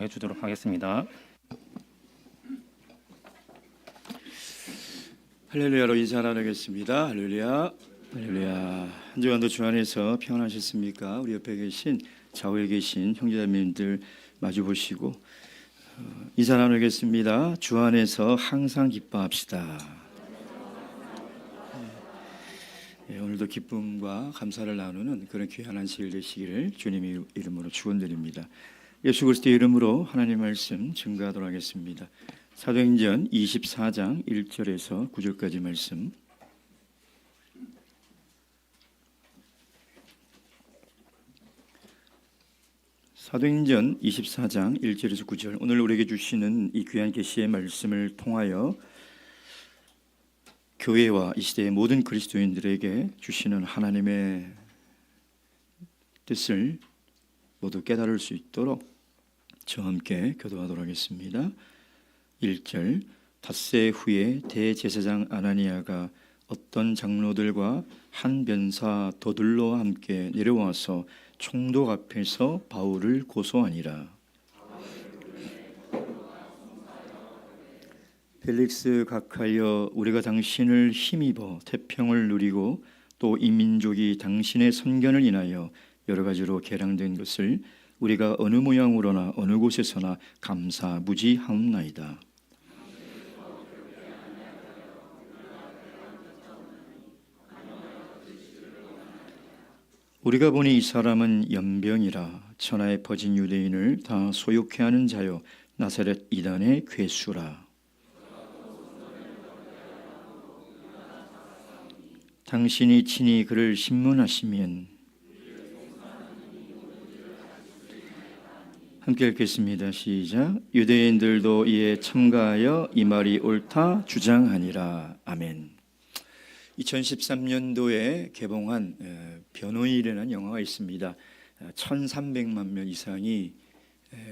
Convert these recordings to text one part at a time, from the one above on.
해주도록 하겠습니다. 할렐루야로 인사 나누겠습니다. 할렐루야, 할렐루야. 한 주간도 주 안에서 평안하셨습니까? 우리 옆에 계신 좌우에 계신 형제자매님들 마주 보시고 인사 나누겠습니다. 주 안에서 항상 기뻐합시다. 오늘도 기쁨과 감사를 나누는 그런 귀한 안식일 되시기를 주님의 이름으로 축원드립니다. 예수 그리스도의 이름으로 하나님 말씀 증거하도록 하겠습니다. 사도행전 24장 1절에서 9절까지 말씀. 사도행전 24장 1절에서 9절. 오늘 우리에게 주시는 이 귀한 계시의 말씀을 통하여 교회와 이 시대의 모든 그리스도인들에게 주시는 하나님의 뜻을 모두 깨달을 수 있도록 저와 함께 교도하도록 하겠습니다. 1절. 닷새 후에 대제사장 아나니아가 어떤 장로들과 한 변사 더들로와 함께 내려와서 총독 앞에서 바울을 고소하니라. 펠릭스 각하여, 우리가 당신을 힘입어 태평을 누리고 또 이 민족이 당신의 선견을 인하여 여러 가지로 개량된 것을 우리가 어느 모양으로나 어느 곳에서나 감사무지하옵나이다. 우리가 보니 이 사람은 연병이라 천하에 퍼진 유대인을 다 소욕해 하는 자요 나사렛 이단의 괴수라. 당신이 친히 그를 신문하시면 함께 읽겠습니다. 시작. 유대인들도 이에 참가하여 이 말이 옳다 주장하니라. 아멘. 2013년도에 개봉한 변호인이라는 영화가 있습니다. 1300만 명 이상이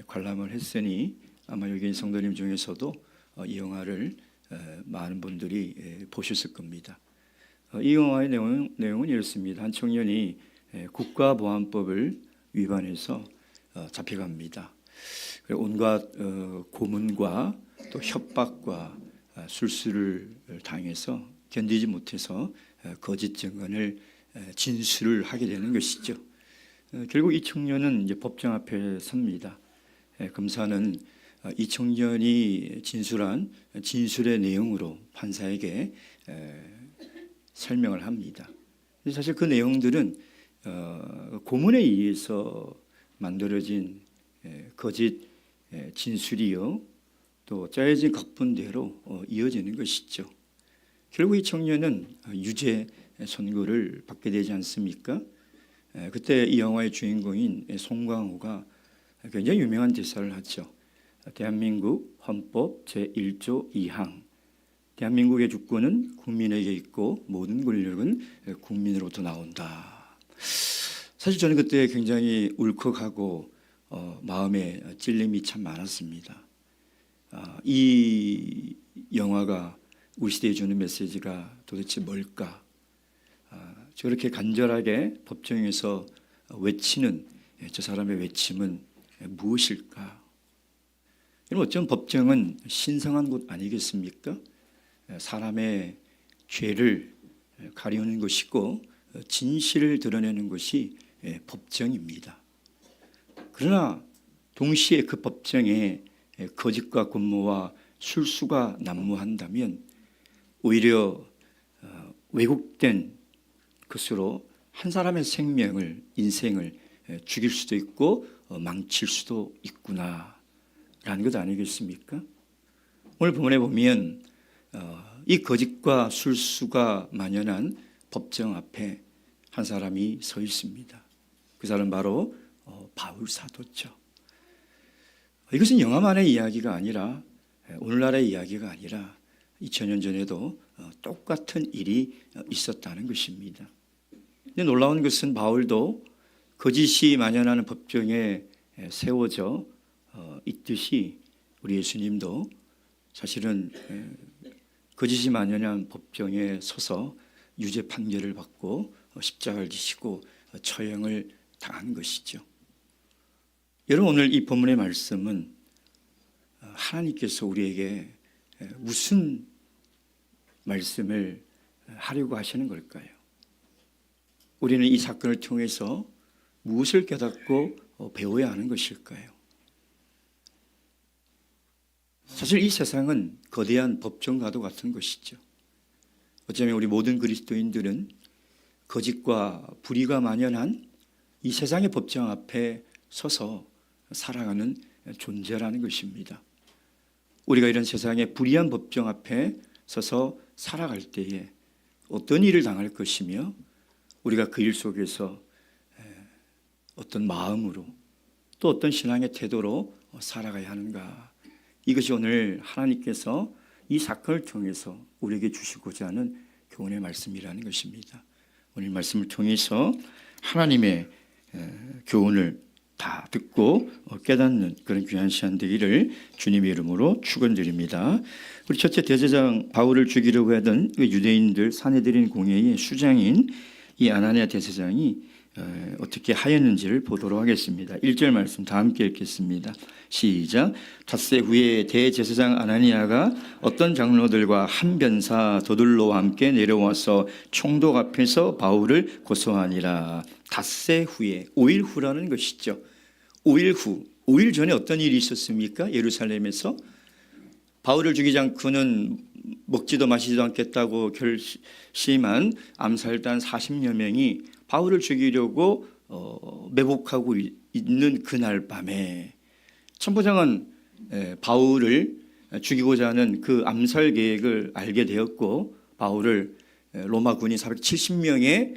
관람을 했으니 아마 여기 성도님 중에서도 이 영화를 많은 분들이 보셨을 겁니다. 이 영화의 내용은 이렇습니다. 한 청년이 국가보안법을 위반해서 잡혀갑니다. 온갖 고문과 또 협박과 술수를 당해서 견디지 못해서 거짓 증언을 진술을 하게 되는 것이죠. 결국 이 청년은 이제 법정 앞에 섭니다. 검사는 이 청년이 진술한 진술의 내용으로 판사에게 설명을 합니다. 사실 그 내용들은 고문에 의해서 만들어진 거짓 진술이요 또 짜여진 각본대로 이어지는 것이죠. 결국 이 청년은 유죄 선고를 받게 되지 않습니까? 그때 이 영화의 주인공인 송강호가 굉장히 유명한 대사를 하죠. 대한민국 헌법 제1조 2항 대한민국의 주권은 국민에게 있고 모든 권력은 국민으로부터 나온다. 사실 저는 그때 굉장히 울컥하고 마음에 찔림이 참 많았습니다. 이 영화가 우리 시대에 주는 메시지가 도대체 뭘까? 저렇게 간절하게 법정에서 외치는 저 사람의 외침은 무엇일까? 어쩌면 법정은 신성한 곳 아니겠습니까? 사람의 죄를 가리우는 것이고 진실을 드러내는 것이 법정입니다. 그러나 동시에 그 법정에 거짓과 권모와 술수가 난무한다면 오히려 왜곡된 것으로 한 사람의 생명을, 인생을 죽일 수도 있고 망칠 수도 있구나라는 것 아니겠습니까? 오늘 본문에 보면 이 거짓과 술수가 만연한 법정 앞에 한 사람이 서 있습니다. 그 사람은 바로 바울 사도죠. 이것은 영화만의 이야기가 아니라 오늘날의 이야기가 아니라 2000년 전에도 똑같은 일이 있었다는 것입니다. 근데 놀라운 것은 바울도 거짓이 만연하는 법정에 세워져 있듯이 우리 예수님도 사실은 거짓이 만연한 법정에 서서 유죄 판결을 받고 십자가를 지시고 처형을 당한 것이죠. 여러분, 오늘 이 본문의 말씀은 하나님께서 우리에게 무슨 말씀을 하려고 하시는 걸까요? 우리는 이 사건을 통해서 무엇을 깨닫고 배워야 하는 것일까요? 사실 이 세상은 거대한 법정과도 같은 것이죠. 어쩌면 우리 모든 그리스도인들은 거짓과 불의가 만연한 이 세상의 법정 앞에 서서 살아가는 존재라는 것입니다. 우리가 이런 세상의 불의한 법정 앞에 서서 살아갈 때에 어떤 일을 당할 것이며 우리가 그 일 속에서 어떤 마음으로 또 어떤 신앙의 태도로 살아가야 하는가, 이것이 오늘 하나님께서 이 사건을 통해서 우리에게 주시고자 하는 교훈의 말씀이라는 것입니다. 오늘 말씀을 통해서 하나님의 교훈을 다 듣고 깨닫는 그런 귀한 시간 되기를 주님의 이름으로 축원드립니다. 우리 첫째 대제사장 바울을 죽이려고 하던 유대인들 사내들인 공회의 수장인 이 아나니아 대제사장이 어떻게 하였는지를 보도록 하겠습니다. 1절 말씀 다 함께 읽겠습니다. 시작. 닷새 후에 대제사장 아나니아가 어떤 장로들과 한 변사 더둘로와 함께 내려와서 총독 앞에서 바울을 고소하니라. 닷새 후에, 5일 후라는 것이죠. 5일 후, 5일 전에 어떤 일이 있었습니까? 예루살렘에서 바울을 죽이지 않고는 먹지도 마시지도 않겠다고 결심한 암살단 40여 명이 바울을 죽이려고 매복하고 있는 그날 밤에 천부장은 바울을 죽이고자 하는 그 암살 계획을 알게 되었고 바울을 로마 군인 470명의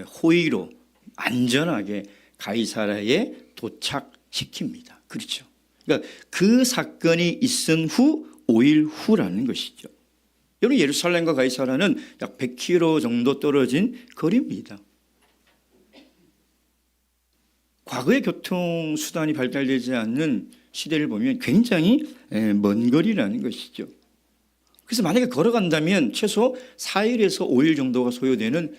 호위로 안전하게 가이사랴에 도착시킵니다. 그렇죠. 그러니까 그 사건이 있은 후 5일 후라는 것이죠. 여러분, 예루살렘과 가이사랴는 약 100km 정도 떨어진 거리입니다. 과거의 교통수단이 발달되지 않는 시대를 보면 굉장히 먼 거리라는 것이죠. 그래서 만약에 걸어간다면 최소 4일에서 5일 정도가 소요되는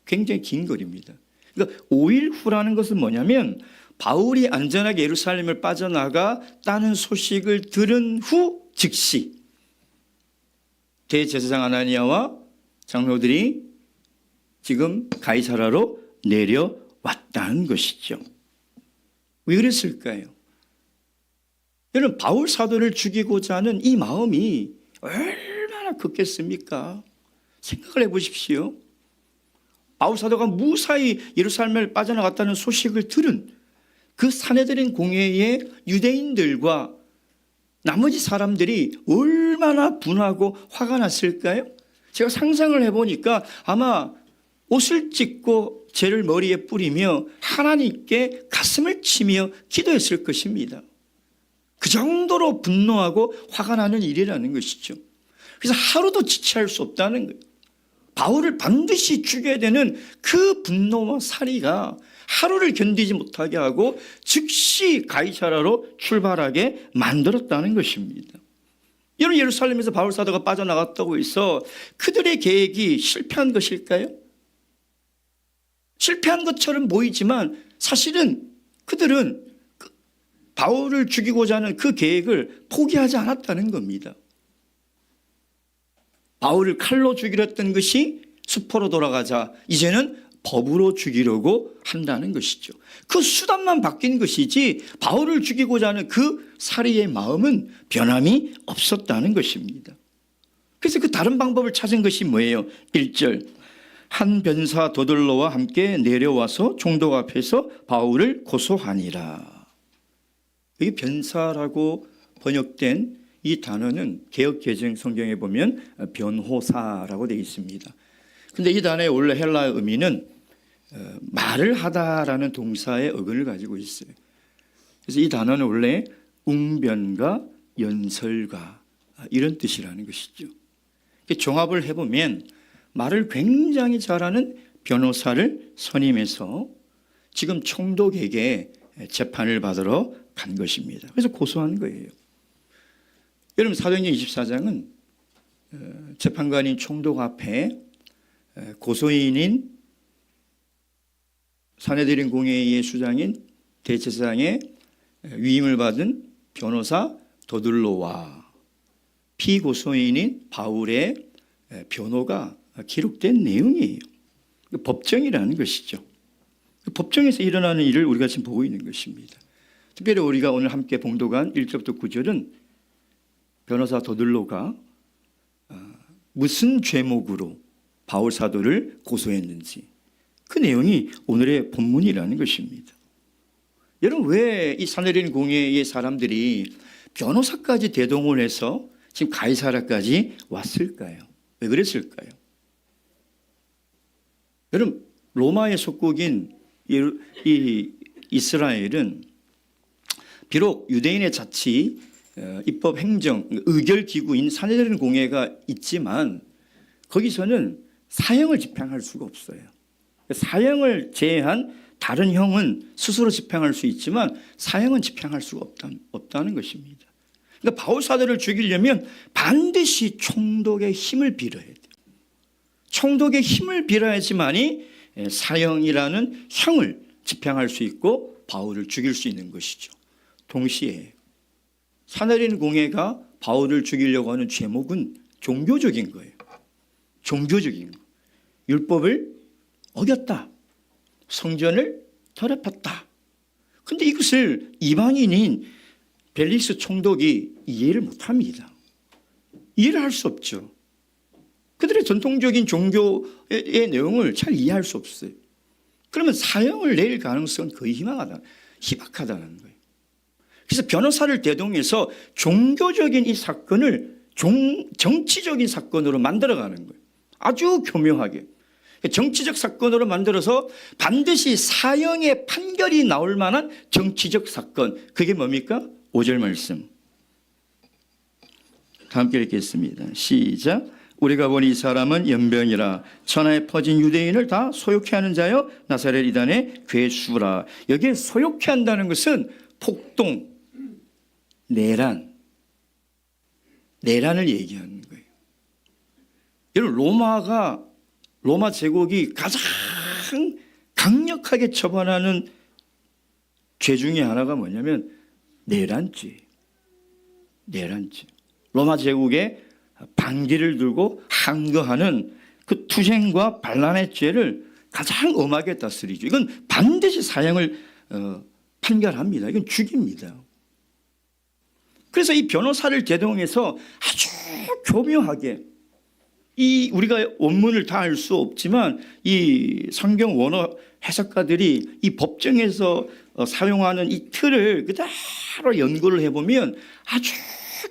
굉장히 긴 거리입니다. 그러니까 5일 후라는 것은 뭐냐면 바울이 안전하게 예루살렘을 빠져나갔다는 소식을 들은 후 즉시 대제사장 아나니아와 장로들이 지금 가이사랴로 내려왔다는 것이죠. 왜 그랬을까요? 여러분, 바울 사도를 죽이고자 하는 이 마음이 얼마나 컸겠습니까? 생각을 해보십시오. 바울 사도가 무사히 예루살렘을 빠져나갔다는 소식을 들은 그 사내들인 공회의 유대인들과 나머지 사람들이 얼마나 분하고 화가 났을까요? 제가 상상을 해보니까 아마 옷을 찢고 죄를 머리에 뿌리며 하나님께 가슴을 치며 기도했을 것입니다. 그 정도로 분노하고 화가 나는 일이라는 것이죠. 그래서 하루도 지체할 수 없다는 거예요. 바울을 반드시 죽여야 되는 그 분노와 살이가 하루를 견디지 못하게 하고 즉시 가이사랴로 출발하게 만들었다는 것입니다. 여러분, 예루살렘에서 바울 사도가 빠져나갔다고 해서 그들의 계획이 실패한 것일까요? 실패한 것처럼 보이지만 사실은 그들은 바울을 죽이고자 하는 그 계획을 포기하지 않았다는 겁니다. 바울을 칼로 죽이려 했던 것이 수포로 돌아가자 이제는 법으로 죽이려고 한다는 것이죠. 그 수단만 바뀐 것이지 바울을 죽이고자 하는 그 살인의 마음은 변함이 없었다는 것입니다. 그래서 그 다른 방법을 찾은 것이 뭐예요? 1절, 한 변사 더둘로와 함께 내려와서 총독 앞에서 바울을 고소하니라. 여기 변사라고 번역된 이 단어는 개역개정 성경에 보면 변호사라고 되어 있습니다. 그런데 이 단어의 원래 헬라 의미는 말을 하다라는 동사의 어근을 가지고 있어요. 그래서 이 단어는 원래 웅변가, 연설가 이런 뜻이라는 것이죠. 종합을 해보면 말을 굉장히 잘하는 변호사를 선임해서 지금 총독에게 재판을 받으러 간 것입니다. 그래서 고소한 거예요. 여러분, 사도행전 24장은 재판관인 총독 앞에 고소인인 사내들인 공회의 수장인 대제사장의 위임을 받은 변호사 더들로와 피고소인인 바울의 변호가 기록된 내용이에요. 법정이라는 것이죠. 법정에서 일어나는 일을 우리가 지금 보고 있는 것입니다. 특별히 우리가 오늘 함께 봉독한 1절부터 9절은 변호사 더들로가 무슨 죄목으로 바울 사도를 고소했는지 그 내용이 오늘의 본문이라는 것입니다. 여러분, 왜 이 사내린 공회의 사람들이 변호사까지 대동을 해서 지금 가이사라까지 왔을까요? 왜 그랬을까요? 여러분, 로마의 속국인 이 이스라엘은 비록 유대인의 자치, 입법, 행정, 의결기구인 사내린 공회가 있지만 거기서는 사형을 집행할 수가 없어요. 사형을 제외한 다른 형은 스스로 집행할 수 있지만 사형은 집행할 수가 없다는 것입니다. 그러니까 바울 사도를 죽이려면 반드시 총독의 힘을 빌어야 돼요. 총독의 힘을 빌어야지만이 사형이라는 형을 집행할 수 있고 바울을 죽일 수 있는 것이죠. 동시에 사내린 공회가 바울을 죽이려고 하는 죄목은 종교적인 거예요. 종교적인 거. 율법을 어겼다. 성전을 더럽혔다. 그런데 이것을 이방인인 벨릭스 총독이 이해를 못합니다. 이해를 할 수 없죠. 그들의 전통적인 종교의 내용을 잘 이해할 수 없어요. 그러면 사형을 내릴 가능성은 거의 희박하다는 거예요. 그래서 변호사를 대동해서 종교적인 이 사건을 정치적인 사건으로 만들어가는 거예요. 아주 교묘하게. 정치적 사건으로 만들어서 반드시 사형의 판결이 나올 만한 정치적 사건. 그게 뭡니까? 5절 말씀. 다 함께 읽겠습니다. 시작. 우리가 보니 이 사람은 연병이라 천하에 퍼진 유대인을 다 소욕케 하는 자여 나사렛 이단의 괴수라. 여기에 소욕케 한다는 것은 폭동, 내란을 얘기하는 거예요. 여러분, 로마 제국이 가장 강력하게 처벌하는 죄 중에 하나가 뭐냐면 내란죄. 로마 제국의 반기를 들고 항거하는 그 투쟁과 반란의 죄를 가장 엄하게 다스리죠. 이건 반드시 사형을 판결합니다. 이건 죽입니다. 그래서 이 변호사를 대동해서 아주 교묘하게 우리가 원문을 다 알 수 없지만 이 성경 원어 해석가들이 이 법정에서 사용하는 이 틀을 그대로 연구를 해보면 아주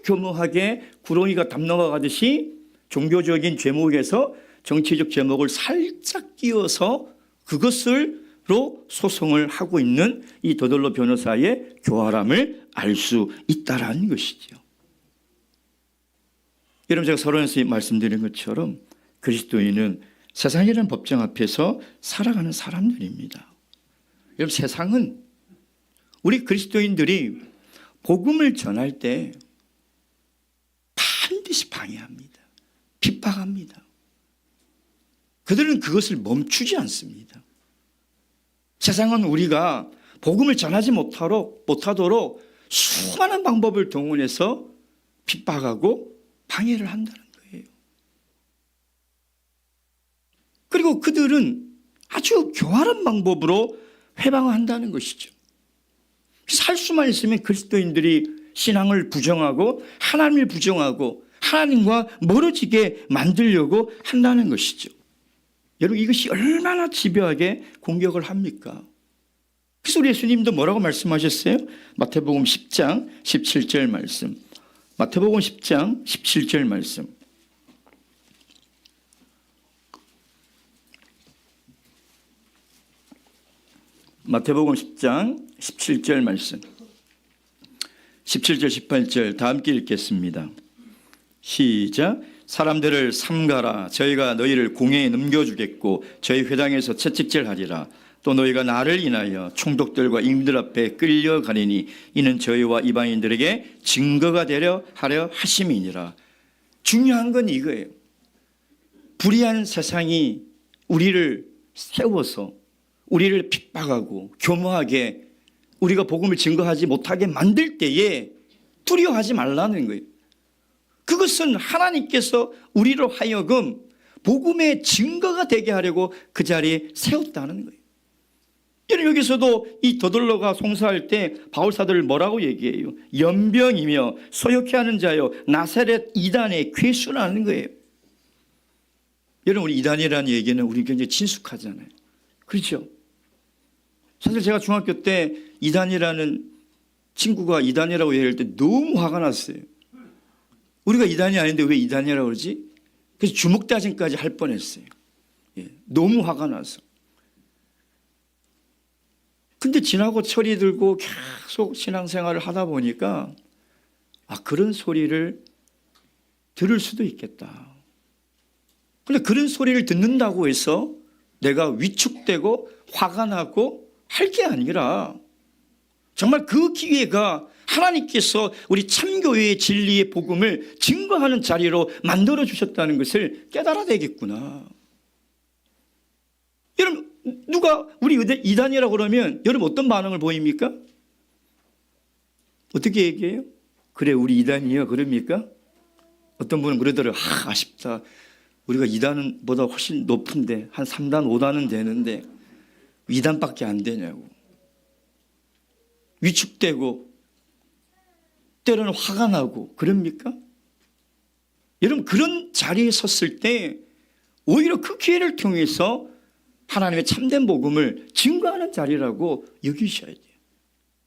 교묘하게 구렁이가 담 넘어가듯이 종교적인 제목에서 정치적 제목을 살짝 끼워서 그것으로 소송을 하고 있는 이 더들로 변호사의 교활함을 알 수 있다라는 것이죠. 여러분, 제가 서론에서 말씀드린 것처럼 그리스도인은 세상이라는 법정 앞에서 살아가는 사람들입니다. 여러분, 세상은 우리 그리스도인들이 복음을 전할 때 반드시 방해합니다. 핍박합니다. 그들은 그것을 멈추지 않습니다. 세상은 우리가 복음을 전하지 못하도록 수많은 방법을 동원해서 핍박하고 방해를 한다는 거예요. 그리고 그들은 아주 교활한 방법으로 회방한다는 것이죠. 살 수만 있으면 그리스도인들이 신앙을 부정하고 하나님을 부정하고 하나님과 멀어지게 만들려고 한다는 것이죠. 여러분, 이것이 얼마나 집요하게 공격을 합니까? 그래서 우리 예수님도 뭐라고 말씀하셨어요? 마태복음 10장 17절 말씀. 마태복음 10장 17절 말씀. 마태복음 10장 17절 말씀. 17절 18절 다 함께 읽겠습니다. 시작. 사람들을 삼가라. 저희가 너희를 공회에 넘겨주겠고 저희 회당에서 채찍질하리라. 또 너희가 나를 인하여 총독들과 임금들 앞에 끌려가리니 이는 저희와 이방인들에게 증거가 되려 하려 하심이니라. 중요한 건 이거예요. 불의한 세상이 우리를 세워서 우리를 핍박하고 교묘하게 우리가 복음을 증거하지 못하게 만들 때에 두려워하지 말라는 거예요. 그것은 하나님께서 우리로 하여금 복음의 증거가 되게 하려고 그 자리에 세웠다는 거예요. 여기서도 이 더들로가 송사할 때 바울사들을 뭐라고 얘기해요? 연병이며 소욕해 하는 자여 나사렛 이단의 괴수라는 거예요. 여러분, 우리 이단이라는 얘기는 우리 굉장히 친숙하잖아요. 그렇죠? 사실 제가 중학교 때 이단이라는 친구가 이단이라고 얘기할 때 너무 화가 났어요. 우리가 이단이 아닌데 왜 이단이라고 그러지? 그래서 주먹다짐까지 할 뻔했어요. 너무 화가 나서. 근데 지나고 철이 들고 계속 신앙생활을 하다 보니까 그런 소리를 들을 수도 있겠다. 근데 그런 소리를 듣는다고 해서 내가 위축되고 화가 나고 할 게 아니라 정말 그 기회가 하나님께서 우리 참교회의 진리의 복음을 증거하는 자리로 만들어 주셨다는 것을 깨달아야 되겠구나. 여러분, 누가 우리 이단이라고 그러면 여러분 어떤 반응을 보입니까? 어떻게 얘기해요? 그래, 우리 이단이야 그럽니까? 어떤 분은 그러더라고요. 아쉽다. 우리가 2단보다 훨씬 높은데 한 3단, 5단은 되는데 2단밖에 안 되냐고. 위축되고 때로는 화가 나고 그럽니까? 여러분, 그런 자리에 섰을 때 오히려 그 기회를 통해서 하나님의 참된 복음을 증거하는 자리라고 여기셔야 돼요.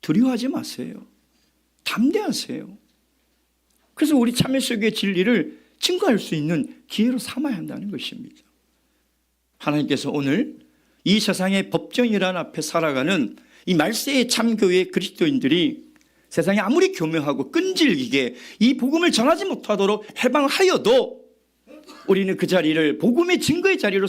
두려워하지 마세요. 담대하세요. 그래서 우리 참회 속의 진리를 증거할 수 있는 기회로 삼아야 한다는 것입니다. 하나님께서 오늘 이 세상의 법정이란 앞에 살아가는 이 말세의 참교회의 그리스도인들이 세상에 아무리 교묘하고 끈질기게 이 복음을 전하지 못하도록 해방하여도 우리는 그 자리를 복음의 증거의 자리로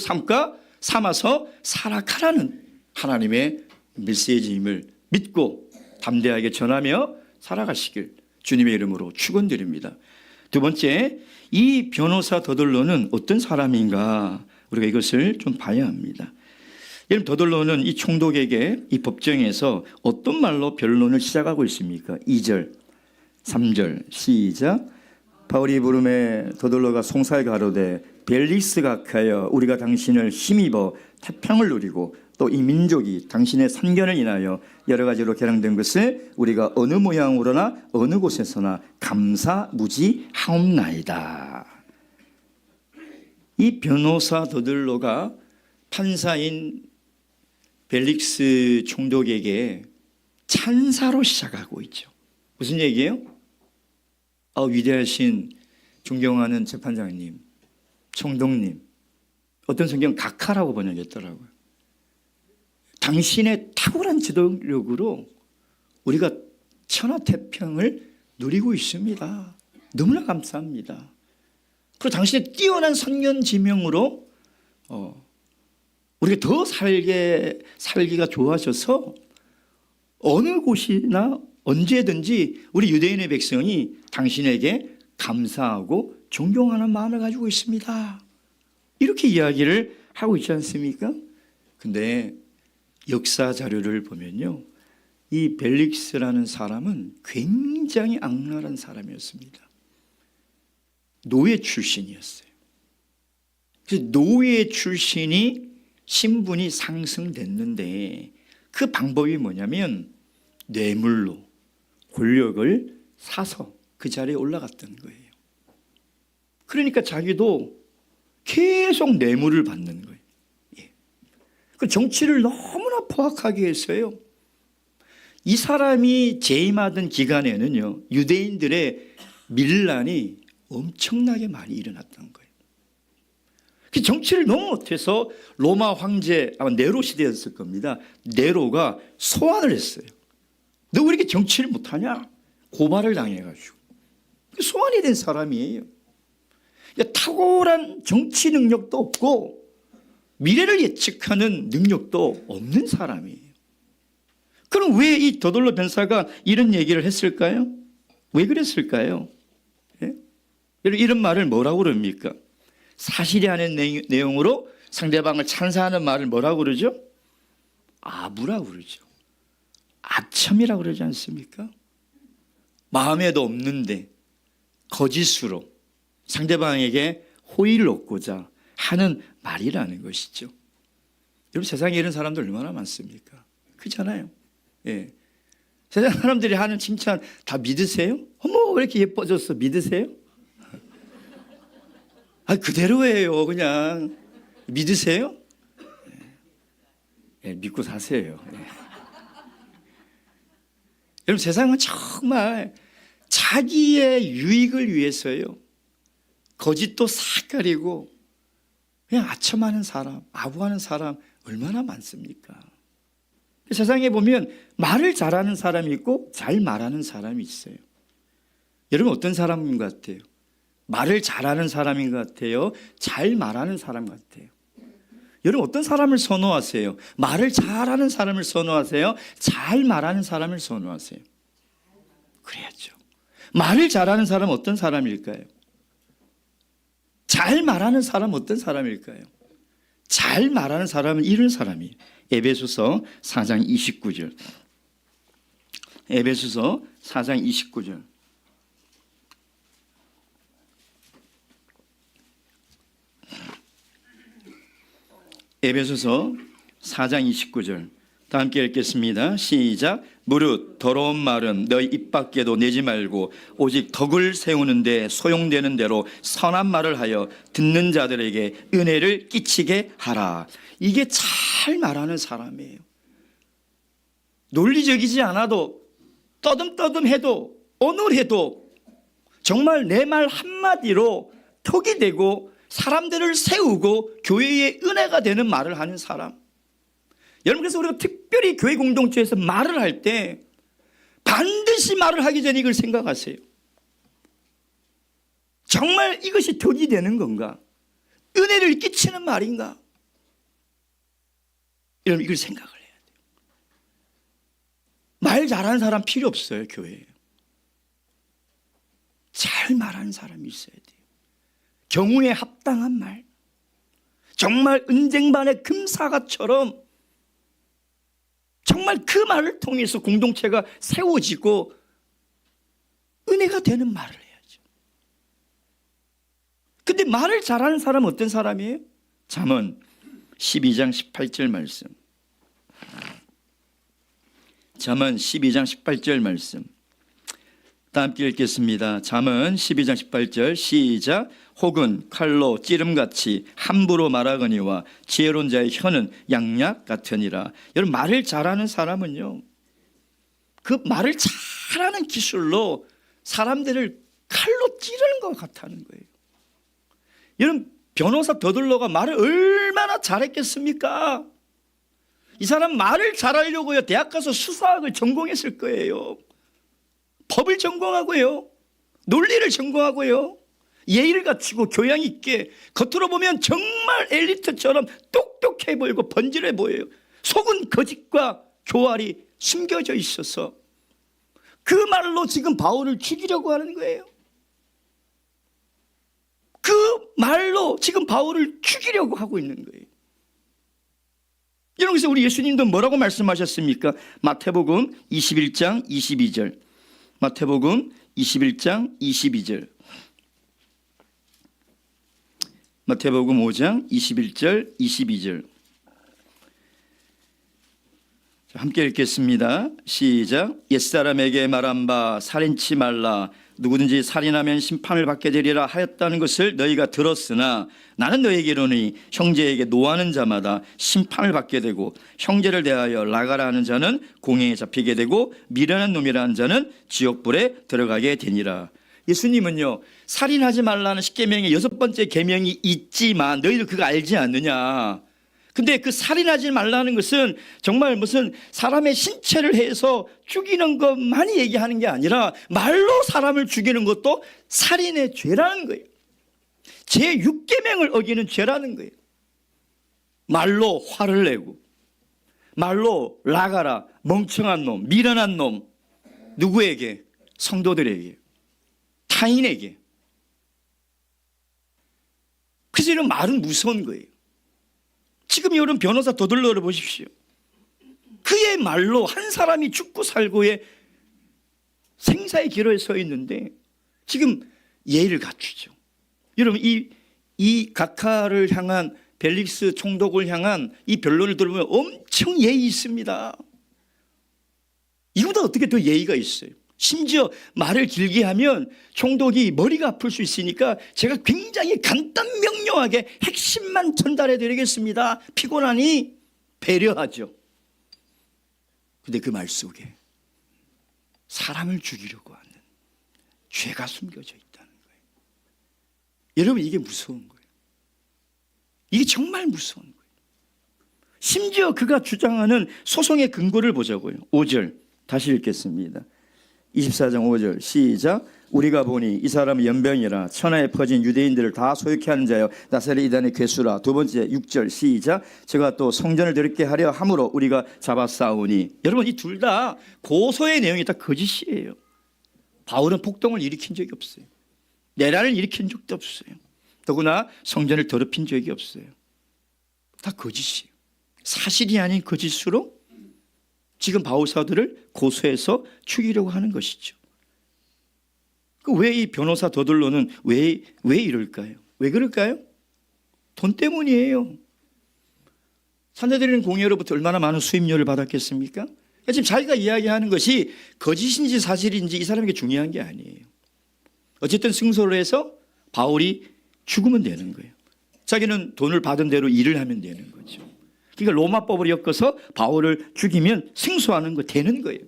삼아서 살아가라는 하나님의 메시지임을 믿고 담대하게 전하며 살아가시길 주님의 이름으로 축원드립니다. 두 번째, 이 변호사 더들로는 어떤 사람인가, 우리가 이것을 좀 봐야 합니다. 여러분, 더들로는 이 총독에게 이 법정에서 어떤 말로 변론을 시작하고 있습니까? 2절, 3절 시작. 바울이 부름에 더들로가 송사에 가로되 벨릭스가 가여 우리가 당신을 힘입어 태평을 누리고 또 이 민족이 당신의 선견을 인하여 여러 가지로 개량된 것을 우리가 어느 모양으로나 어느 곳에서나 감사무지하옵나이다. 이 변호사 더들로가 판사인 벨릭스 총독에게 찬사로 시작하고 있죠. 무슨 얘기예요? 위대하신 존경하는 재판장님, 총독님, 어떤 성경 각하라고 번역했더라고요. 당신의 탁월한 지도력으로 우리가 천하태평을 누리고 있습니다. 너무나 감사합니다. 그리고 당신의 뛰어난 선견지명으로 우리가 더 살기가 좋아져서 어느 곳이나 언제든지 우리 유대인의 백성이 당신에게 감사하고 존경하는 마음을 가지고 있습니다. 이렇게 이야기를 하고 있지 않습니까? 근데 역사 자료를 보면요, 이 벨릭스라는 사람은 굉장히 악랄한 사람이었습니다. 노예 출신이었어요. 그래서 노예 출신이 신분이 상승됐는데 그 방법이 뭐냐면 뇌물로 권력을 사서 그 자리에 올라갔던 거예요. 그러니까 자기도 계속 뇌물을 받는 거예요. 그 정치를 너무나 포악하게 했어요. 이 사람이 재임하던 기간에는요, 유대인들의 밀란이 엄청나게 많이 일어났던 거예요. 그 정치를 너무 못해서 로마 황제, 아마 네로 시대였을 겁니다. 네로가 소환을 했어요. 너 왜 이렇게 정치를 못하냐? 고발을 당해가지고. 소환이 된 사람이에요. 탁월한 정치 능력도 없고 미래를 예측하는 능력도 없는 사람이에요. 그럼 왜 이 더들로 변사가 이런 얘기를 했을까요? 왜 그랬을까요? 예? 이런 말을 뭐라고 그럽니까? 사실이 아닌 내용으로 상대방을 찬사하는 말을 뭐라고 그러죠? 아부라고 그러죠. 아첨이라고 그러지 않습니까? 마음에도 없는데 거짓으로 상대방에게 호의를 얻고자 하는 말이라는 것이죠. 여러분, 세상에 이런 사람들 얼마나 많습니까? 그렇잖아요. 예. 세상 사람들이 하는 칭찬 다 믿으세요? 어머, 왜 이렇게 예뻐졌어? 믿으세요? 그대로예요. 그냥 믿으세요? 예, 믿고 사세요. 예. 여러분, 세상은 정말 자기의 유익을 위해서요, 거짓도 싹 가리고 그냥 아첨하는 사람, 아부하는 사람 얼마나 많습니까? 세상에 보면 말을 잘하는 사람이 있고 잘 말하는 사람이 있어요. 여러분, 어떤 사람인 것 같아요? 말을 잘하는 사람인 것 같아요? 잘 말하는 사람 같아요? 여러분, 어떤 사람을 선호하세요? 말을 잘하는 사람을 선호하세요? 잘 말하는 사람을 선호하세요? 그래야죠. 말을 잘하는 사람은 어떤 사람일까요? 잘 말하는 사람은 어떤 사람일까요? 잘 말하는 사람은 이런 사람이에요. 에베소서 4장 29절. 에베소서 4장 29절. 에베소서 4장 29절. 다 함께 읽겠습니다. 시작. 무릇 더러운 말은 너희 입 밖에도 내지 말고 오직 덕을 세우는 데 소용되는 대로 선한 말을 하여 듣는 자들에게 은혜를 끼치게 하라. 이게 잘 말하는 사람이에요. 논리적이지 않아도 떠듬떠듬해도 어눌해도 정말 내 말 한마디로 턱이 되고 사람들을 세우고 교회의 은혜가 되는 말을 하는 사람. 여러분, 그래서 우리가 특별히 교회 공동체에서 말을 할 때 반드시 말을 하기 전에 이걸 생각하세요. 정말 이것이 덕이 되는 건가? 은혜를 끼치는 말인가? 여러분, 이걸 생각을 해야 돼요. 말 잘하는 사람 필요 없어요, 교회에. 잘 말하는 사람이 있어야 돼요. 경우에 합당한 말. 정말 은쟁반의 금사과처럼 정말 그 말을 통해서 공동체가 세워지고 은혜가 되는 말을 해야죠. 근데 말을 잘하는 사람은 어떤 사람이에요? 잠언 12장 18절 말씀. 잠언 12장 18절 말씀. 다 함께 읽겠습니다. 잠언 12장 18절 시작. 혹은 칼로 찌름같이 함부로 말하거니와 지혜로운 자의 혀는 양약 같으니라. 여러분, 말을 잘하는 사람은요, 그 말을 잘하는 기술로 사람들을 칼로 찌르는 것 같다는 거예요. 여러분, 변호사 더들러가 말을 얼마나 잘했겠습니까? 이 사람 말을 잘하려고요, 대학 가서 수사학을 전공했을 거예요. 법을 전공하고요, 논리를 전공하고요, 예의를 갖추고 교양 있게, 겉으로 보면 정말 엘리트처럼 똑똑해 보이고 번질해 보여요. 속은 거짓과 교활이 숨겨져 있어서 그 말로 지금 바울을 죽이려고 하는 거예요. 그 말로 지금 바울을 죽이려고 하고 있는 거예요. 여러분, 그래서 우리 예수님도 뭐라고 말씀하셨습니까? 마태복음 21장 22절. 마태복음 21장 22절. 마태복음 5장 21절 22절. 함께 읽겠습니다. 시작. 옛사람에게 말한 바 살인치 말라. 누구든지 살인하면 심판을 받게 되리라 하였다는 것을 너희가 들었으나 나는 너희에게 이르노니 형제에게 노하는 자마다 심판을 받게 되고 형제를 대하여 나가라 하는 자는 공회에 잡히게 되고 미련한 놈이라는 자는 지옥불에 들어가게 되니라. 예수님은요, 살인하지 말라는 10계명의 6번째 계명이 있지만 너희들 그거 알지 않느냐. 근데 그 살인하지 말라는 것은 정말 무슨 사람의 신체를 해서 죽이는 것만이 얘기하는 게 아니라 말로 사람을 죽이는 것도 살인의 죄라는 거예요. 제6계명을 어기는 죄라는 거예요. 말로 화를 내고, 말로 나가라, 멍청한 놈, 미련한 놈. 누구에게? 성도들에게, 타인에게. 그래서 이런 말은 무서운 거예요. 지금 여러분 변호사 더들러를 보십시오. 그의 말로 한 사람이 죽고 살고의 생사의 기로에 서 있는데 지금 예의를 갖추죠. 여러분 이 각하를 향한 벨릭스 총독을 향한 이 변론을 들으면 엄청 예의 있습니다. 이보다 어떻게 더 예의가 있어요? 심지어 말을 길게 하면 총독이 머리가 아플 수 있으니까 제가 굉장히 간단 명료하게 핵심만 전달해 드리겠습니다. 피곤하니 배려하죠. 근데 그 말 속에 사람을 죽이려고 하는 죄가 숨겨져 있다는 거예요. 여러분, 이게 무서운 거예요. 이게 정말 무서운 거예요. 심지어 그가 주장하는 소송의 근거를 보자고요. 5절 다시 읽겠습니다. 24장 5절 시작. 우리가 보니 이 사람은 연병이라 천하에 퍼진 유대인들을 다 소유케 하는 자여 나사렛 이단의 괴수라. 두 번째 6절 시작. 제가 또 성전을 드럽게 하려 함으로 우리가 잡아싸우니. 여러분, 이 둘 다 고소의 내용이 다 거짓이에요. 바울은 폭동을 일으킨 적이 없어요. 내란을 일으킨 적도 없어요. 더구나 성전을 더럽힌 적이 없어요. 다 거짓이에요. 사실이 아닌 거짓으로 지금 바울 사도를 고소해서 죽이려고 하는 것이죠. 왜 이 변호사 더들로는 왜 이럴까요? 왜 그럴까요? 돈 때문이에요. 산자들은 공회로부터 얼마나 많은 수임료를 받았겠습니까? 지금 자기가 이야기하는 것이 거짓인지 사실인지 이 사람에게 중요한 게 아니에요. 어쨌든 승소를 해서 바울이 죽으면 되는 거예요. 자기는 돈을 받은 대로 일을 하면 되는 거죠. 그러니까 로마법을 엮어서 바울을 죽이면 승소하는 거 되는 거예요.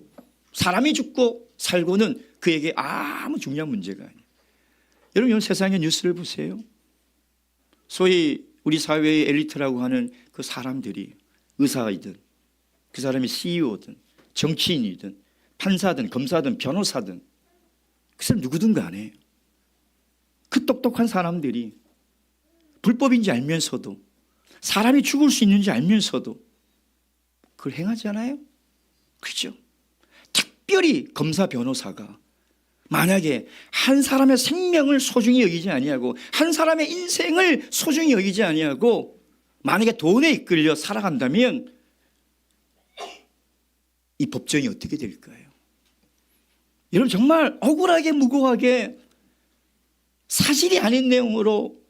사람이 죽고 살고는 그에게 아무 중요한 문제가 아니에요. 여러분, 세상의 뉴스를 보세요. 소위 우리 사회의 엘리트라고 하는 그 사람들이 의사이든 그 사람이 CEO든 정치인이든 판사든 검사든 변호사든 그 사람 누구든 간에 그 똑똑한 사람들이 불법인지 알면서도 사람이 죽을 수 있는지 알면서도 그걸 행하지 않아요? 그렇죠? 특별히 검사 변호사가 만약에 한 사람의 생명을 소중히 여기지 아니하고 한 사람의 인생을 소중히 여기지 아니하고 만약에 돈에 이끌려 살아간다면 이 법정이 어떻게 될까요? 여러분, 정말 억울하게 무고하게 사실이 아닌 내용으로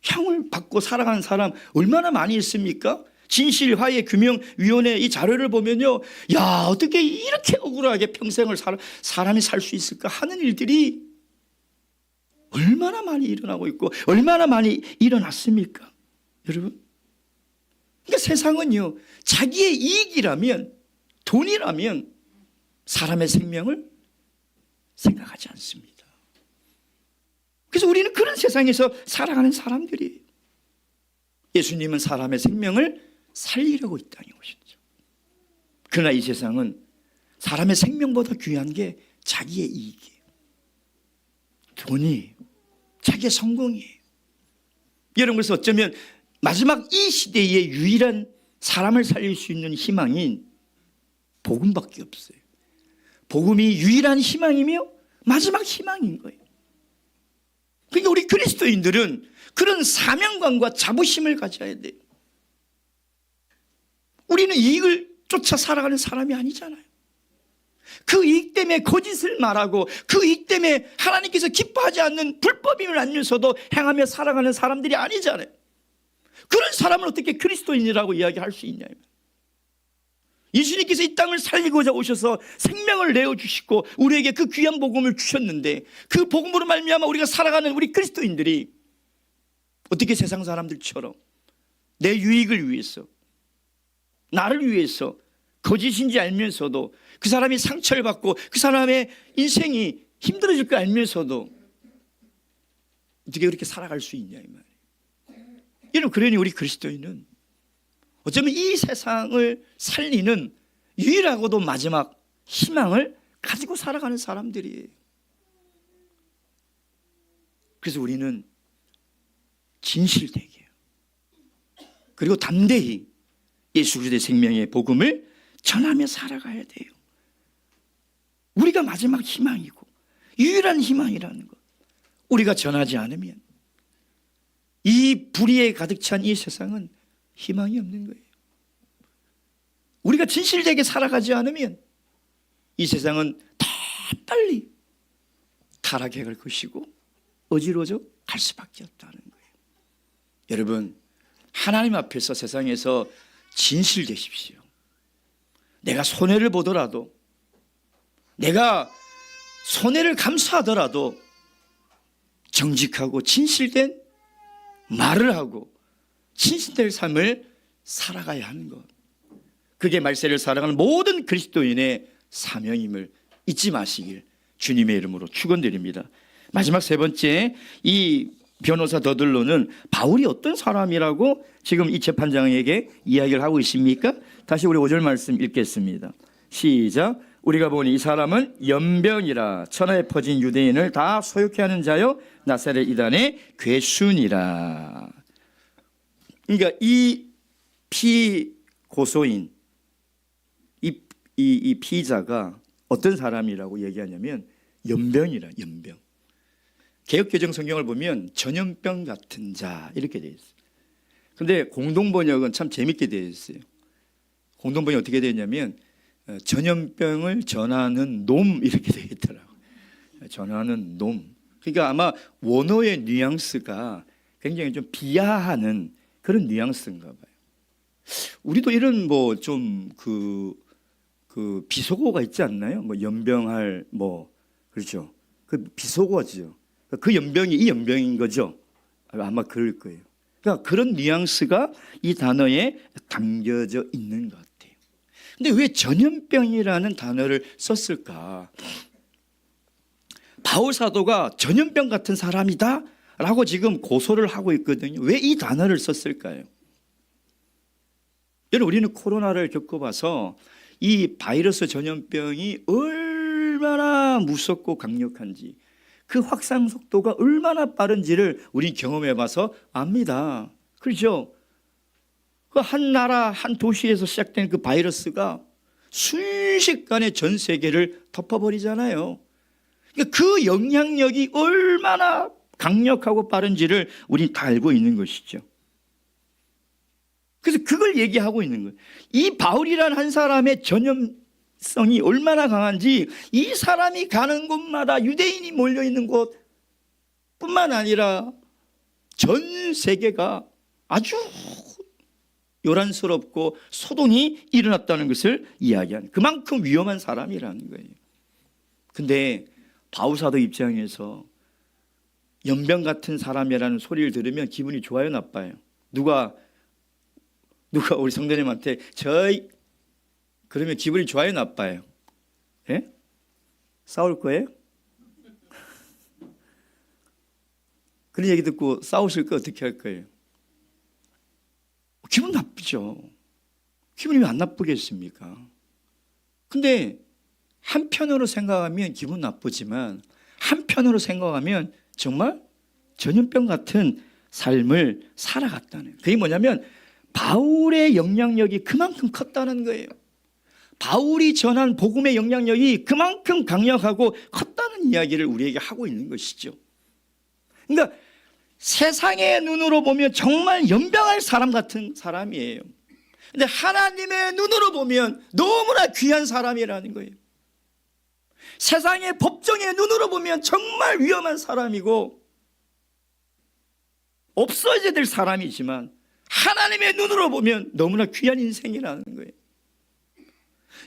형을 받고 살아가는 사람 얼마나 많이 있습니까? 진실화해규명위원회 이 자료를 보면요, 야, 어떻게 이렇게 억울하게 평생을 사람이 살 수 있을까 하는 일들이 얼마나 많이 일어나고 있고 얼마나 많이 일어났습니까? 여러분, 그러니까 세상은요, 자기의 이익이라면, 돈이라면 사람의 생명을 생각하지 않습니다. 그래서 우리는 그런 세상에서 살아가는 사람들이에요. 예수님은 사람의 생명을 살리려고 이 땅에 오셨죠. 그러나 이 세상은 사람의 생명보다 귀한 게 자기의 이익이에요. 돈이에요. 자기의 성공이에요. 여러분, 그래서 어쩌면 마지막 이 시대의 유일한 사람을 살릴 수 있는 희망인 복음밖에 없어요. 복음이 유일한 희망이며 마지막 희망인 거예요. 그러니까 우리 그리스도인들은 그런 사명감과 자부심을 가져야 돼요. 우리는 이익을 쫓아 살아가는 사람이 아니잖아요. 그 이익 때문에 거짓을 말하고 그 이익 때문에 하나님께서 기뻐하지 않는 불법임을 알면서도 행하며 살아가는 사람들이 아니잖아요. 그런 사람을 어떻게 그리스도인이라고 이야기할 수 있냐면, 예수님께서 이 땅을 살리고자 오셔서 생명을 내어주시고 우리에게 그 귀한 복음을 주셨는데, 그 복음으로 말미암아 우리가 살아가는 우리 그리스도인들이 어떻게 세상 사람들처럼 내 유익을 위해서, 나를 위해서 거짓인지 알면서도 그 사람이 상처를 받고 그 사람의 인생이 힘들어질 걸 알면서도 어떻게 그렇게 살아갈 수 있냐 이 말이에요. 여러분, 그러니 우리 그리스도인은 어쩌면 이 세상을 살리는 유일하고도 마지막 희망을 가지고 살아가는 사람들이에요. 그래서 우리는 진실되게 그리고 담대히 예수 그리스도의 생명의 복음을 전하며 살아가야 돼요. 우리가 마지막 희망이고 유일한 희망이라는 것, 우리가 전하지 않으면 이 불의에 가득 찬 이 세상은 희망이 없는 거예요. 우리가 진실되게 살아가지 않으면 이 세상은 다 빨리 타락해 갈 것이고 어지러져 갈 수밖에 없다는 거예요. 여러분, 하나님 앞에서 세상에서 진실되십시오. 내가 손해를 보더라도, 내가 손해를 감수하더라도 정직하고 진실된 말을 하고 진실된 삶을 살아가야 하는 것, 그게 말세를 살아가는 모든 그리스도인의 사명임을 잊지 마시길 주님의 이름으로 축원드립니다. 마지막 세 번째, 이 변호사 더들로는 바울이 어떤 사람이라고 지금 이 재판장에게 이야기를 하고 있습니까? 다시 우리 5절 말씀 읽겠습니다. 시작. 우리가 보니 이 사람은 연병이라 천하에 퍼진 유대인을 다 소욕해 하는 자요 나사렛 이단의 괴순이라. 그러니까 이 피고소인, 이 피의자가 어떤 사람이라고 얘기하냐면 연병이라. 연병. 개역개정 성경을 보면 전염병 같은 자 이렇게 되어 있어요. 그런데 공동번역은 참 재밌게 되어 있어요. 공동번역이 어떻게 되어 있냐면 전염병을 전하는 놈 이렇게 되어 있더라고요. 전하는 놈. 그러니까 아마 원어의 뉘앙스가 굉장히 좀 비하하는 그런 뉘앙스인가 봐요. 우리도 이런 뭐 좀 그 비속어가 있지 않나요? 뭐 연병할 뭐 그렇죠. 그 비속어죠. 그 연병이 이 연병인 거죠. 아마 그럴 거예요. 그러니까 그런 뉘앙스가 이 단어에 담겨져 있는 것 같아요. 근데 왜 전염병이라는 단어를 썼을까? 바울 사도가 전염병 같은 사람이다 라고 지금 고소를 하고 있거든요. 왜 이 단어를 썼을까요? 여러분, 우리는 코로나를 겪어봐서 이 바이러스 전염병이 얼마나 무섭고 강력한지, 그 확산 속도가 얼마나 빠른지를 우리 경험해봐서 압니다. 그렇죠? 그 한 나라, 한 도시에서 시작된 그 바이러스가 순식간에 전 세계를 덮어버리잖아요. 그 영향력이 얼마나 강력하고 빠른지를 우리 다 알고 있는 것이죠. 그래서 그걸 얘기하고 있는 거예요. 이 바울이라는 한 사람의 전염성이 얼마나 강한지, 이 사람이 가는 곳마다 유대인이 몰려있는 곳뿐만 아니라 전 세계가 아주 요란스럽고 소동이 일어났다는 것을 이야기하는, 그만큼 위험한 사람이라는 거예요. 근데 바울 사도 입장에서 연병 같은 사람이라는 소리를 들으면 기분이 좋아요, 나빠요? 누가 우리 성도님한테 그러면 기분이 좋아요, 나빠요? 예? 싸울 거예요? 그런 얘기 듣고 싸우실 거 어떻게 할 거예요? 기분 나쁘죠. 기분이 왜 안 나쁘겠습니까? 근데 한편으로 생각하면 기분 나쁘지만 한편으로 생각하면 정말 전염병 같은 삶을 살아갔다는, 그게 뭐냐면 바울의 영향력이 그만큼 컸다는 거예요. 바울이 전한 복음의 영향력이 그만큼 강력하고 컸다는 이야기를 우리에게 하고 있는 것이죠. 그러니까 세상의 눈으로 보면 정말 연병할 사람 같은 사람이에요. 근데 하나님의 눈으로 보면 너무나 귀한 사람이라는 거예요. 세상의 법정의 눈으로 보면 정말 위험한 사람이고 없어져야 될 사람이지만 하나님의 눈으로 보면 너무나 귀한 인생이라는 거예요.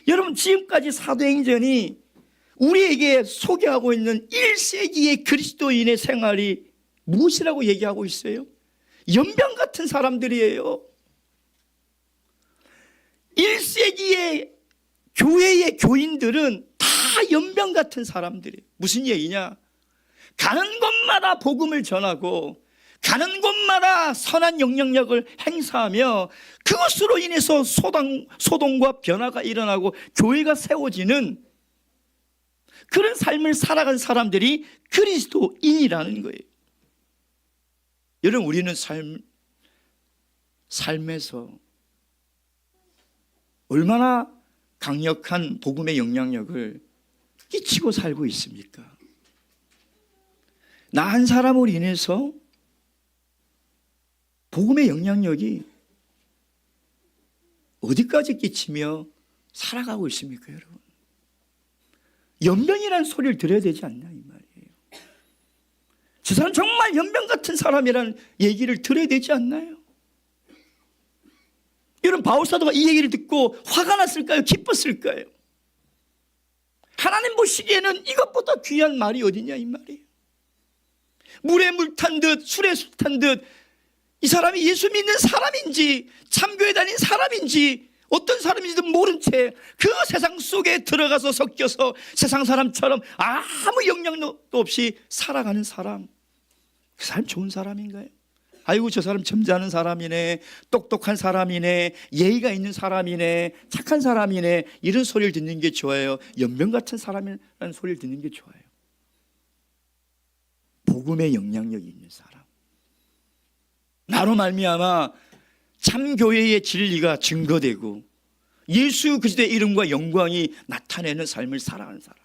여러분, 지금까지 사도행전이 우리에게 소개하고 있는 1세기의 그리스도인의 생활이 무엇이라고 얘기하고 있어요? 연병 같은 사람들이에요. 1세기의 교회의 교인들은 다 연병 같은 사람들이에요. 무슨 얘기냐? 가는 곳마다 복음을 전하고 가는 곳마다 선한 영향력을 행사하며 그것으로 인해서 소동과 변화가 일어나고 교회가 세워지는 그런 삶을 살아간 사람들이 그리스도인이라는 거예요. 여러분, 우리는 삶에서 얼마나 강력한 복음의 영향력을 끼치고 살고 있습니까? 나 한 사람으로 인해서 복음의 영향력이 어디까지 끼치며 살아가고 있습니까, 여러분? 연병이라는 소리를 들어야 되지 않나 이 말이에요. 저 사람 정말 연병 같은 사람이라는 얘기를 들어야 되지 않나요? 여러분, 바울 사도가 이 얘기를 듣고 화가 났을까요? 기뻤을까요? 하나님 보시기에는 이것보다 귀한 말이 어디냐 이 말이에요. 물에 물 탄 듯 술에 술 탄 듯 이 사람이 예수 믿는 사람인지 참교회 다닌 사람인지 어떤 사람인지도 모른 채 그 세상 속에 들어가서 섞여서 세상 사람처럼 아무 영향도 없이 살아가는 사람, 그 사람 좋은 사람인가요? 아이고 저 사람 점잖은 사람이네, 똑똑한 사람이네, 예의가 있는 사람이네, 착한 사람이네, 이런 소리를 듣는 게 좋아요? 연병 같은 사람이라는 소리를 듣는 게 좋아요? 복음의 영향력이 있는 사람, 나로 말미암아 참교회의 진리가 증거되고 예수 그리스도의 이름과 영광이 나타내는 삶을 살아가는 사람.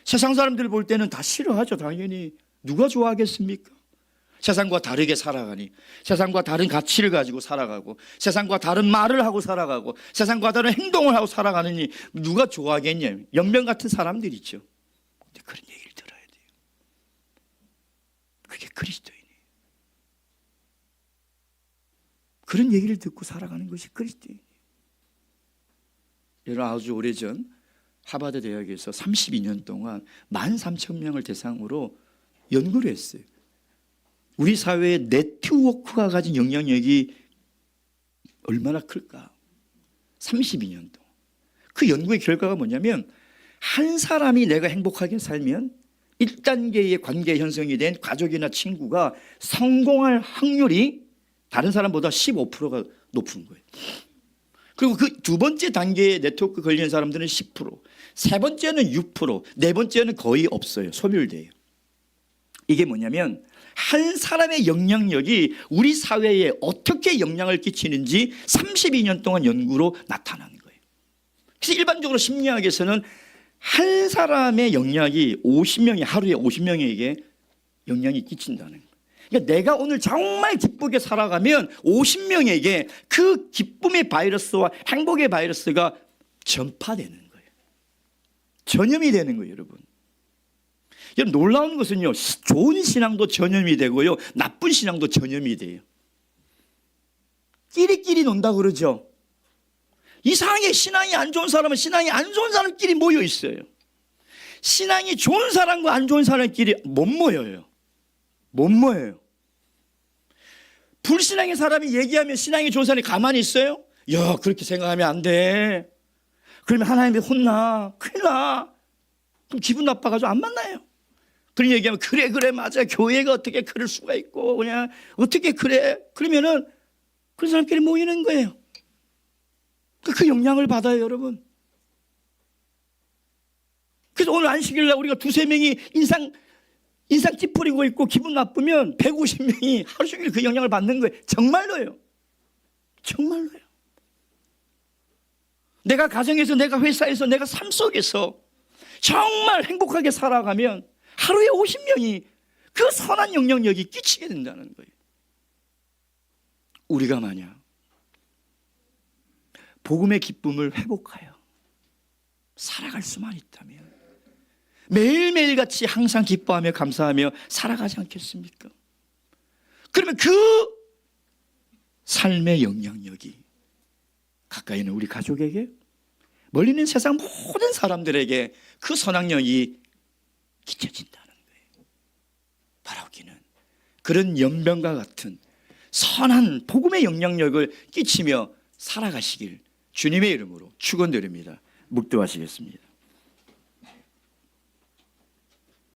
세상 사람들 볼 때는 다 싫어하죠. 당연히. 누가 좋아하겠습니까? 세상과 다르게 살아가니, 세상과 다른 가치를 가지고 살아가고, 세상과 다른 말을 하고 살아가고, 세상과 다른 행동을 하고 살아가느니 누가 좋아하겠냐. 연병 같은 사람들이죠. 근데 그런 얘기를 들어야 돼요. 그게 그리스도인이에요. 그런 얘기를 듣고 살아가는 것이 그리스도인이에요. 여러분, 아주 오래전 하버드 대학에서 32년 동안 13,000명을 대상으로 연구를 했어요. 우리 사회의 네트워크가 가진 영향력이 얼마나 클까? 32년 동안. 그 연구의 결과가 뭐냐면, 한 사람이 내가 행복하게 살면 1단계의 관계 형성이 된 가족이나 친구가 성공할 확률이 다른 사람보다 15%가 높은 거예요. 그리고 그 두 번째 단계의 네트워크 걸리는 사람들은 10%, 세 번째는 6%, 네 번째는 거의 없어요. 소멸돼요. 이게 뭐냐면, 한 사람의 영향력이 우리 사회에 어떻게 영향을 끼치는지 32년 동안 연구로 나타난 거예요. 그래서 일반적으로 심리학에서는 한 사람의 영향이 50명이, 하루에 50명에게 영향이 끼친다는 거예요. 그러니까 내가 오늘 정말 기쁘게 살아가면 50명에게 그 기쁨의 바이러스와 행복의 바이러스가 전파되는 거예요. 전염이 되는 거예요, 여러분. 여러분, 놀라운 것은요, 좋은 신앙도 전염이 되고요, 나쁜 신앙도 전염이 돼요. 끼리끼리 논다고 그러죠. 이상하게 신앙이 안 좋은 사람은 신앙이 안 좋은 사람끼리 모여 있어요. 신앙이 좋은 사람과 안 좋은 사람끼리 못 모여요. 못 모여요. 불신앙의 사람이 얘기하면 신앙이 좋은 사람이 가만히 있어요? 야, 그렇게 생각하면 안 돼. 그러면 하나님이 혼나. 큰일 나. 그럼 기분 나빠가지고 안 만나요. 그런 얘기하면 그래 맞아. 교회가 어떻게 그럴 수가 있고 그냥 어떻게 그래. 그러면은 그 사람끼리 모이는 거예요. 그 영향을 받아요, 여러분. 그래서 오늘 안식일 날 우리가 두세 명이 인상 찌푸리고 있고 기분 나쁘면 150명이 하루 종일 그 영향을 받는 거예요. 정말로요. 정말로요. 내가 가정에서, 내가 회사에서, 내가 삶 속에서 정말 행복하게 살아가면 하루에 50명이 그 선한 영향력이 끼치게 된다는 거예요. 우리가 만약 복음의 기쁨을 회복하여 살아갈 수만 있다면 매일매일 같이 항상 기뻐하며 감사하며 살아가지 않겠습니까? 그러면 그 삶의 영향력이 가까이 있는 우리 가족에게, 멀리 있는 세상 모든 사람들에게 그 선악력이 끼쳐진다는 거예요. 바라기는 그런 연병과 같은 선한 복음의 영향력을 끼치며 살아가시길 주님의 이름으로 축원드립니다. 묵도하시겠습니다.